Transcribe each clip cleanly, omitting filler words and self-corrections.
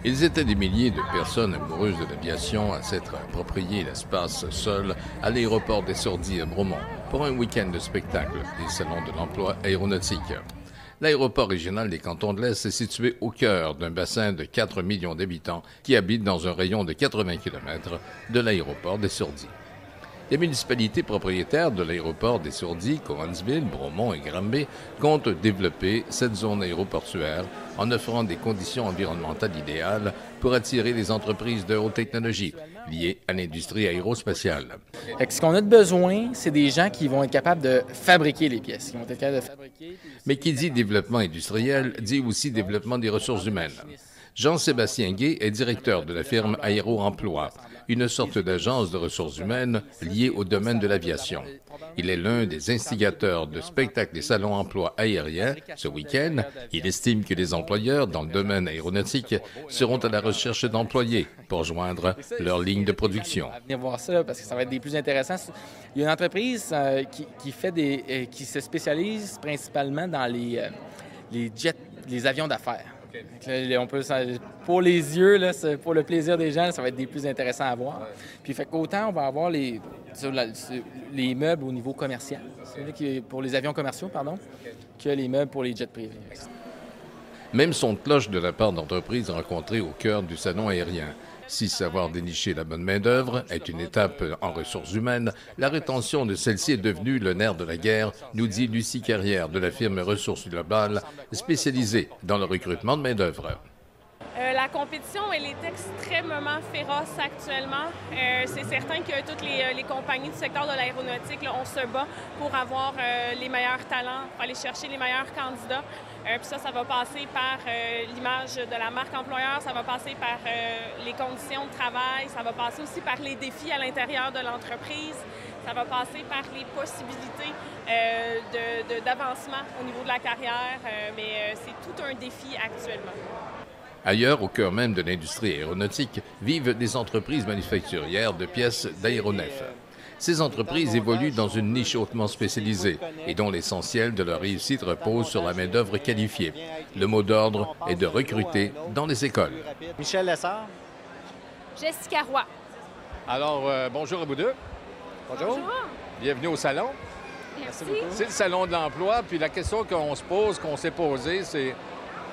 Ils étaient des milliers de personnes amoureuses de l'aviation à s'être approprié l'espace sol à l'aéroport d'Essordi à Bromont pour un week-end de spectacle des salons de l'emploi aéronautique. L'aéroport régional des Cantons de l'Est est situé au cœur d'un bassin de 4 millions d'habitants qui habitent dans un rayon de 80 km de l'aéroport d'Essordi. Les municipalités propriétaires de l'aéroport d'Essordi, Cowansville, Bromont et Granby comptent développer cette zone aéroportuaire en offrant des conditions environnementales idéales pour attirer les entreprises de haute technologie liées à l'industrie aérospatiale. Ce qu'on a de besoin, c'est des gens qui vont être capables de fabriquer les pièces. Qui vont être capables de fabriquer. Mais qui dit développement industriel dit aussi développement des ressources humaines. Jean-Sébastien Gay est directeur de la firme Aéro-Emploi, une sorte d'agence de ressources humaines liée au domaine de l'aviation. Il est l'un des instigateurs de spectacles et salons emploi aériens. Ce week-end, il estime que les employeurs dans le domaine aéronautique seront à la recherche d'employés pour joindre leur ligne de production. Venir voir ça parce que ça va être des plus intéressants. Il y a une entreprise qui se spécialise principalement dans les jets, les avions d'affaires. Là, on peut, pour les yeux, là, pour le plaisir des gens, ça va être des plus intéressants à voir. Puis fait qu'autant on va avoir les meubles au niveau commercial, pour les avions commerciaux, que les meubles pour les jets privés. Même son de cloche de la part d'entreprises rencontrées au cœur du salon aérien. Si savoir dénicher la bonne main-d'œuvre est une étape en ressources humaines, la rétention de celle-ci est devenue le nerf de la guerre, nous dit Lucie Carrière de la firme Ressources Globales, spécialisée dans le recrutement de main-d'œuvre. La compétition, elle est extrêmement féroce actuellement. C'est certain que toutes les compagnies du secteur de l'aéronautique, on se bat pour avoir les meilleurs talents, pour aller chercher les meilleurs candidats. Puis ça va passer par l'image de la marque employeur, ça va passer par les conditions de travail, ça va passer aussi par les défis à l'intérieur de l'entreprise, ça va passer par les possibilités d'avancement au niveau de la carrière, mais c'est tout un défi actuellement. Ailleurs, au cœur même de l'industrie aéronautique, vivent des entreprises manufacturières de pièces d'aéronefs. Ces entreprises évoluent dans une niche hautement spécialisée et dont l'essentiel de leur réussite repose sur la main-d'œuvre qualifiée. Le mot d'ordre est de recruter dans les écoles. Michel Lessard. Jessica Roy. Alors, bonjour à vous deux. Bonjour. Bienvenue au salon. Merci. C'est le salon de l'emploi, puis la question qu'on se pose, qu'on s'est posée, c'est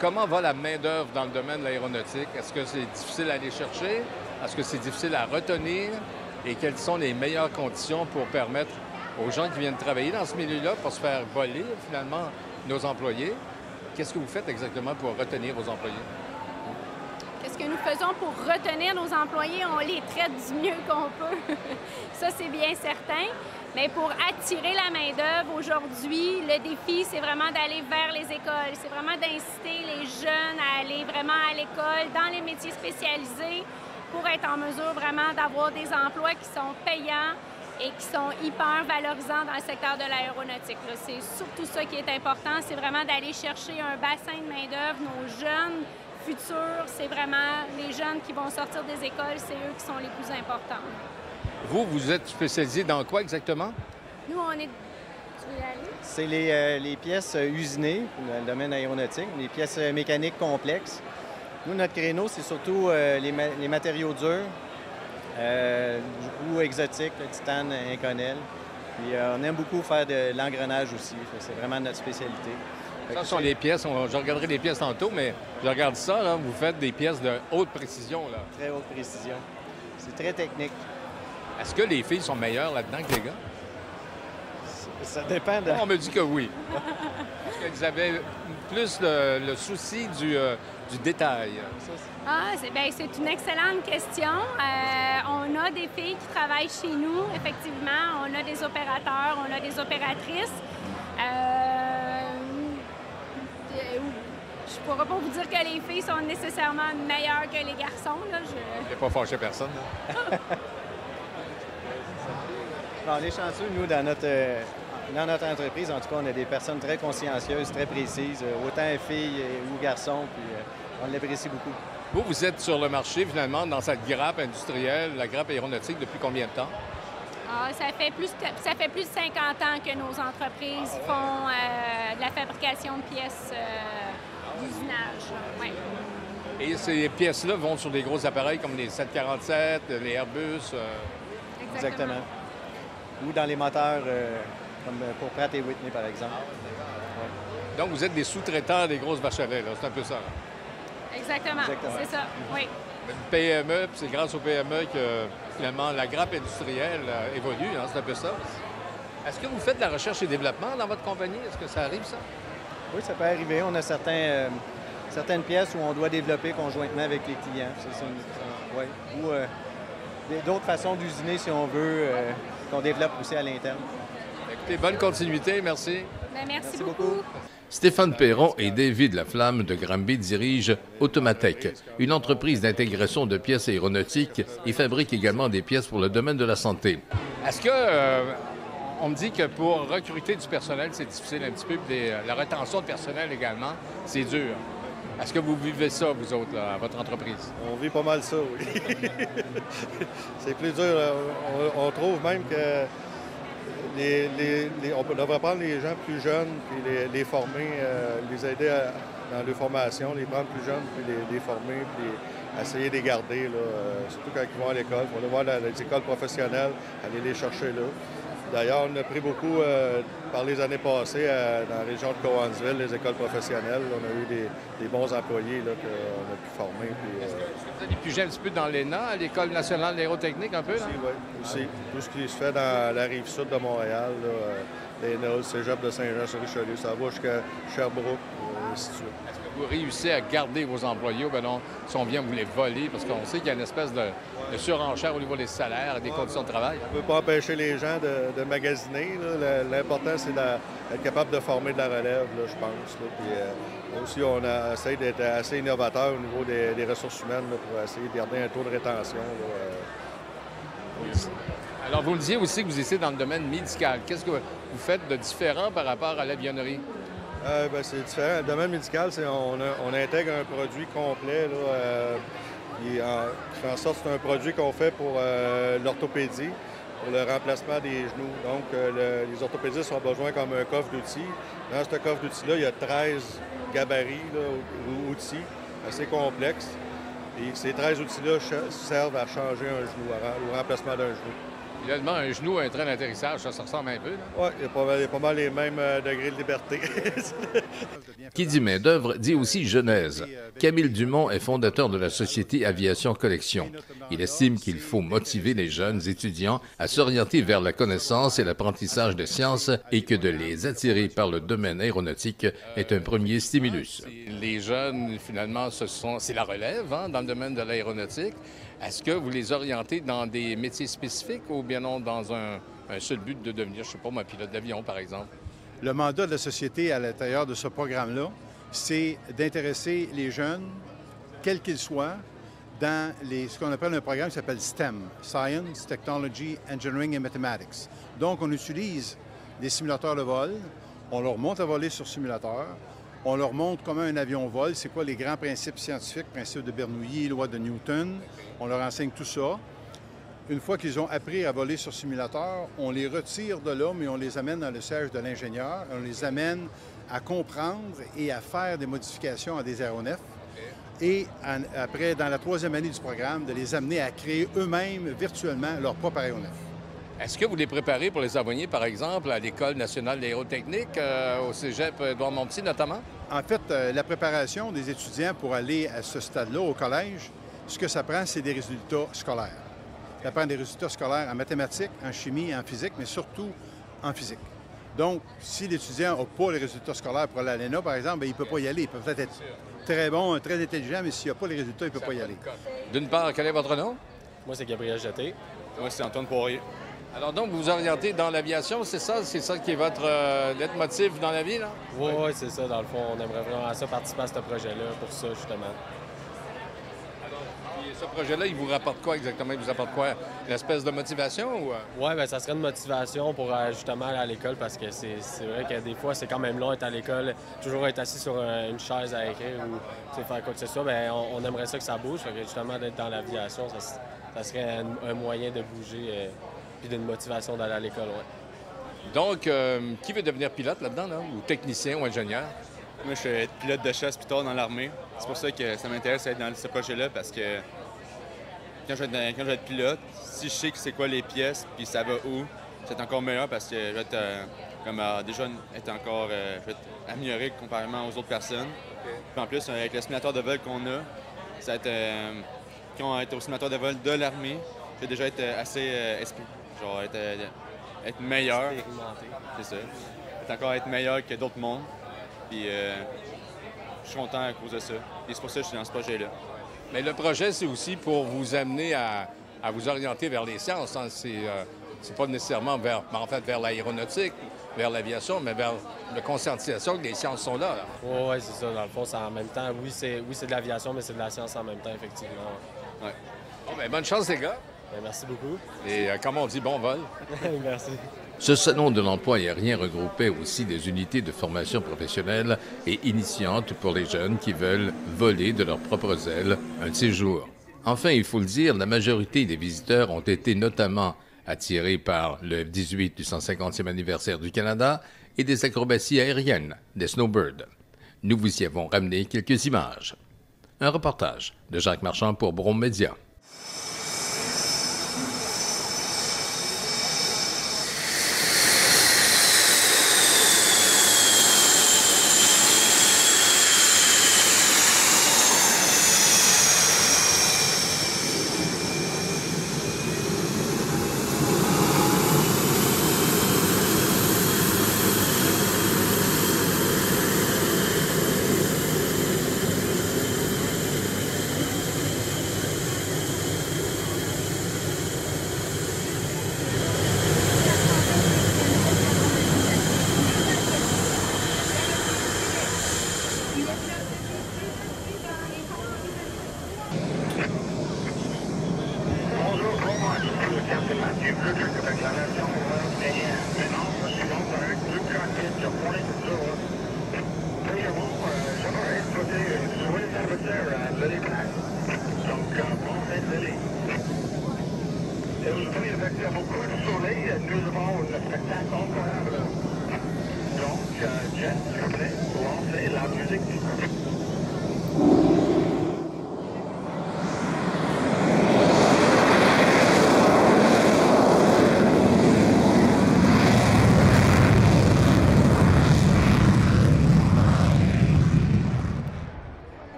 comment va la main-d'œuvre dans le domaine de l'aéronautique? Est-ce que c'est difficile à aller chercher? Est-ce que c'est difficile à retenir? Et quelles sont les meilleures conditions pour permettre aux gens qui viennent travailler dans ce milieu-là pour se faire voler, finalement, nos employés? Qu'est-ce que vous faites exactement pour retenir vos employés? Qu'est-ce que nous faisons pour retenir nos employés? On les traite du mieux qu'on peut. Ça, c'est bien certain. Mais pour attirer la main-d'œuvre aujourd'hui, le défi, c'est vraiment d'aller vers les écoles. C'est vraiment d'inciter les jeunes à aller vraiment à l'école, dans les métiers spécialisés, pour être en mesure vraiment d'avoir des emplois qui sont payants et qui sont hyper valorisants dans le secteur de l'aéronautique. C'est surtout ça qui est important, c'est vraiment d'aller chercher un bassin de main-d'œuvre. Nos jeunes futurs, c'est vraiment les jeunes qui vont sortir des écoles, c'est eux qui sont les plus importants. Vous êtes spécialisé dans quoi exactement? Nous, on est... C'est les pièces usinées dans le domaine aéronautique, les pièces mécaniques complexes. Nous, notre créneau, c'est surtout les matériaux durs, du coup exotiques, le titane, inconel. Puis on aime beaucoup faire de l'engrenage aussi, c'est vraiment notre spécialité. Ça sont les pièces, je regarderai les pièces tantôt, mais je regarde ça, là, vous faites des pièces de haute précision. Là. Très haute précision. C'est très technique. Est-ce que les filles sont meilleures là-dedans que les gars? Ça dépend de... On me dit que oui. Est-ce qu'ils avaient plus le souci du détail? C'est une excellente question. On a des filles qui travaillent chez nous, effectivement. On a des opérateurs, on a des opératrices. Je ne pourrais pas vous dire que les filles sont nécessairement meilleures que les garçons. Je n'ai pas fâché personne. Bon, les chanceux, nous, dans notre entreprise, en tout cas, on a des personnes très consciencieuses, très précises, autant filles ou garçons, puis on l'apprécie beaucoup. Vous êtes sur le marché, finalement, dans cette grappe industrielle, la grappe aéronautique, depuis combien de temps? Ça fait plus de 50 ans que nos entreprises font de la fabrication de pièces d'usinage. Ouais. Et ces pièces-là vont sur des gros appareils comme les 747, les Airbus. Exactement. Ou dans les moteurs, comme pour Pratt et Whitney, par exemple. Donc, vous êtes des sous-traitants des grosses vaches à lait, là. C'est un peu ça. Exactement. C'est ça, oui. Une PME, puis c'est grâce aux PME que, finalement, la grappe industrielle évolue, hein, c'est un peu ça. Est-ce que vous faites de la recherche et développement dans votre compagnie? Est-ce que ça arrive, ça? Oui, ça peut arriver. On a certaines pièces où on doit développer conjointement avec les clients. Ouais. Ou d'autres façons d'usiner, si on veut, qu'on développe aussi à l'interne. Écoutez, bonne continuité. Merci. Bien, merci beaucoup. Stéphane Perron et David Laflamme de Granby dirigent Automatech, une entreprise d'intégration de pièces aéronautiques et fabrique également des pièces pour le domaine de la santé. Est-ce que on me dit que pour recruter du personnel, c'est difficile un petit peu, puis la rétention de personnel également, c'est dur. Est-ce que vous vivez ça, vous autres, là, à votre entreprise? On vit pas mal ça, oui. C'est plus dur. On trouve même que on devrait prendre les gens plus jeunes puis les former, les aider dans leur formation, les prendre plus jeunes puis les former puis essayer de les garder, là, surtout quand ils vont à l'école. On va voir les écoles professionnelles, aller les chercher là. D'ailleurs, on a pris beaucoup par les années passées dans la région de Cowansville, les écoles professionnelles. On a eu des bons employés qu'on a pu former. Puis, Est-ce que vous allez piger un petit peu dans l'ENA, à l'École nationale d'aérotechnique, un peu? Là? Aussi. Tout ce qui se fait dans la rive sud de Montréal, l'ENA, le cégep de Saint-Jean-sur-Richelieu, ça va jusqu'à Sherbrooke, ainsi de suite. Est-ce que vous réussissez à garder vos employés ou bien non, si on vient vous les voler? Parce qu'on sait qu'il y a une espèce de surenchère au niveau des salaires et des conditions de travail. On ne peut pas empêcher les gens de magasiner. L'important, c'est d'être capable de former de la relève, là, je pense. Là. Puis, aussi, on essaie d'être assez innovateur au niveau des ressources humaines là, pour essayer de garder un taux de rétention. Alors, vous me disiez aussi que vous étiez dans le domaine médical. Qu'est-ce que vous faites de différent par rapport à l'avionnerie? C'est différent. Le domaine médical, on intègre un produit complet là, qui fait en sorte que c'est un produit qu'on fait pour l'orthopédie, pour le remplacement des genoux. Donc, les orthopédistes ont besoin comme un coffre d'outils. Dans ce coffre d'outils-là, il y a 13 gabarits là, ou outils assez complexes. Et ces 13 outils-là servent à changer un genou, au remplacement d'un genou. Finalement, un genou, un train d'atterrissage, ça ressemble un peu. Oui, il y a pas mal les mêmes degrés de liberté. Qui dit main-d'œuvre dit aussi genèse. Camille Dumont est fondateur de la société Aviation Collection. Il estime qu'il faut motiver les jeunes étudiants à s'orienter vers la connaissance et l'apprentissage de sciences et que de les attirer par le domaine aéronautique est un premier stimulus. Les jeunes, finalement, c'est la relève hein, dans le domaine de l'aéronautique. Est-ce que vous les orientez dans des métiers spécifiques ou bien non dans un seul but de devenir, je ne sais pas, un pilote d'avion, par exemple? Le mandat de la société à l'intérieur de ce programme-là, c'est d'intéresser les jeunes, quels qu'ils soient, dans ce qu'on appelle un programme qui s'appelle STEM, Science, Technology, Engineering and Mathematics. Donc, on utilise des simulateurs de vol, on leur montre à voler sur simulateur, on leur montre comment un avion vole, c'est quoi les grands principes scientifiques, principes de Bernoulli, loi de Newton. On leur enseigne tout ça. Une fois qu'ils ont appris à voler sur simulateur, on les retire de là, mais on les amène dans le siège de l'ingénieur. On les amène à comprendre et à faire des modifications à des aéronefs. Et après, dans la 3e année du programme, de les amener à créer eux-mêmes virtuellement leur propre aéronef. Est-ce que vous les préparez pour les envoyer, par exemple, à l'École nationale d'aérotechnique, au cégep Édouard-Montpetit notamment? En fait, la préparation des étudiants pour aller à ce stade-là, au collège, ce que ça prend, c'est des résultats scolaires. Ça prend des résultats scolaires en mathématiques, en chimie, en physique, mais surtout en physique. Donc, si l'étudiant n'a pas les résultats scolaires pour aller à l'ENA, par exemple, bien, il ne peut pas y aller. Il peut peut-être être très bon, très intelligent, mais s'il n'a pas les résultats, il ne peut pas y aller. D'une part, quel est votre nom? Moi, c'est Gabriel Jeté. Moi, c'est Antoine Poirier. Alors donc, vous vous orientez dans l'aviation, c'est ça? C'est ça qui est votre leitmotiv dans la vie, là? Oui, c'est ça. Dans le fond, on aimerait vraiment ça participer à ce projet-là pour ça, justement. Alors, ce projet-là, il vous rapporte quoi exactement? Il vous apporte quoi? Une espèce de motivation? Ou... Oui, bien, ça serait une motivation pour justement aller à l'école parce que c'est vrai que des fois, c'est quand même long d'être à l'école, toujours être assis sur une chaise à écrire ou faire quoi que ce soit. Bien, on aimerait ça que ça bouge. Fait que justement, d'être dans l'aviation, ça serait un moyen de bouger puis d'une motivation d'aller à l'école, oui. Donc, qui veut devenir pilote là-dedans, là? Ou technicien ou ingénieur? Moi, je suis pilote de chasse plus tard dans l'armée. c'est pour ça que ça m'intéresse d'être dans ce projet-là, parce que quand je vais être pilote, si je sais que c'est quoi les pièces puis ça va où, c'est encore meilleur parce que je vais être, déjà être encore je vais être amélioré comparément aux autres personnes. Okay. Puis en plus, avec le simulateur de vol qu'on a, ça va être, quand on va être au simulateur de vol de l'armée, je vais déjà être assez genre être meilleur. C'est ça. Être meilleur que d'autres mondes. Puis je suis content à cause de ça. Et c'est pour ça que je suis dans ce projet-là. Mais le projet, c'est aussi pour vous amener à vous orienter vers les sciences. Hein. C'est pas nécessairement vers l'aéronautique, vers l'aviation, mais vers la conscientisation que les sciences sont là. Oui, c'est ça. Dans le fond, c'est en même temps. Oui, c'est de l'aviation, mais c'est de la science en même temps, effectivement. Ouais. Bon, ben, bonne chance, les gars. Bien, merci beaucoup. Et comme on dit, bon vol. Merci. Ce salon de l'emploi aérien regroupait aussi des unités de formation professionnelle et initiante pour les jeunes qui veulent voler de leurs propres ailes un de ces jours. Enfin, il faut le dire, la majorité des visiteurs ont été notamment attirés par le F-18 du 150e anniversaire du Canada et des acrobaties aériennes, des snowbirds. Nous vous y avons ramené quelques images. Un reportage de Jacques Marchand pour Brome Média.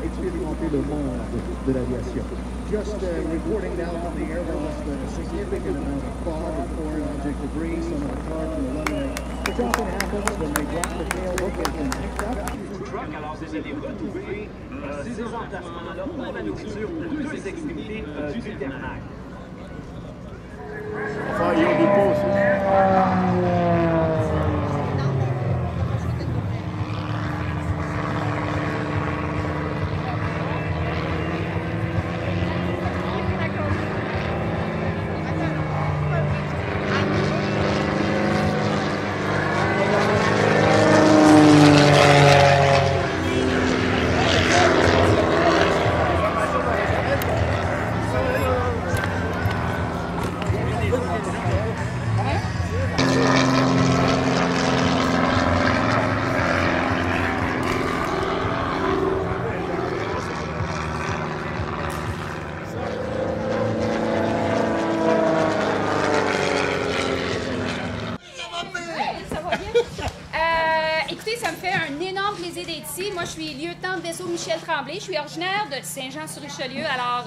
Expérimenter le monde de l'aviation. Just reporting now from the air, there was a significant amount of fog and foreign object debris, some of the cars from the runway, which often happens when they drop the tail hook and can pick up. Alors, vous allez retrouver ces emplacements-là pour la nourriture aux deux extrémités du terminal. Enfin, il y a des pauses. Moi, je suis lieutenant de vaisseau Michel Tremblay. Je suis originaire de Saint-Jean-sur-Richelieu. Alors,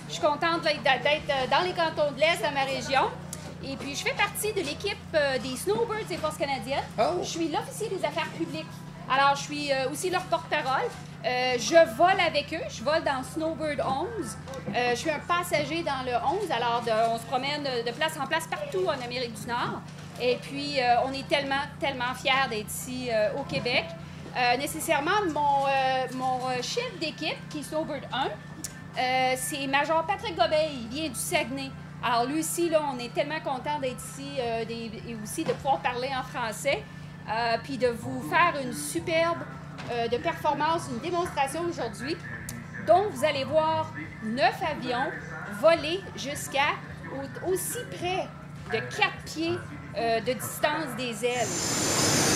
je suis contente d'être dans les cantons de l'Est de ma région. Et puis, je fais partie de l'équipe des Snowbirds des Forces canadiennes. Je suis l'officier des affaires publiques. Alors, je suis aussi leur porte-parole. Je vole avec eux. Je vole dans Snowbird 11. Je suis un passager dans le 11. Alors, on se promène de place en place partout en Amérique du Nord. Et puis, on est tellement fiers d'être ici au Québec. Nécessairement, mon chef d'équipe, qui est Snowbird 1, c'est Major Patrick Gobeil. Il vient du Saguenay. Alors, lui aussi, là, on est tellement content d'être ici et aussi de pouvoir parler en français. Puis de vous faire une superbe de performance, une démonstration aujourd'hui. Donc, vous allez voir 9 avions voler jusqu'à aussi près de 4 pieds de distance des ailes.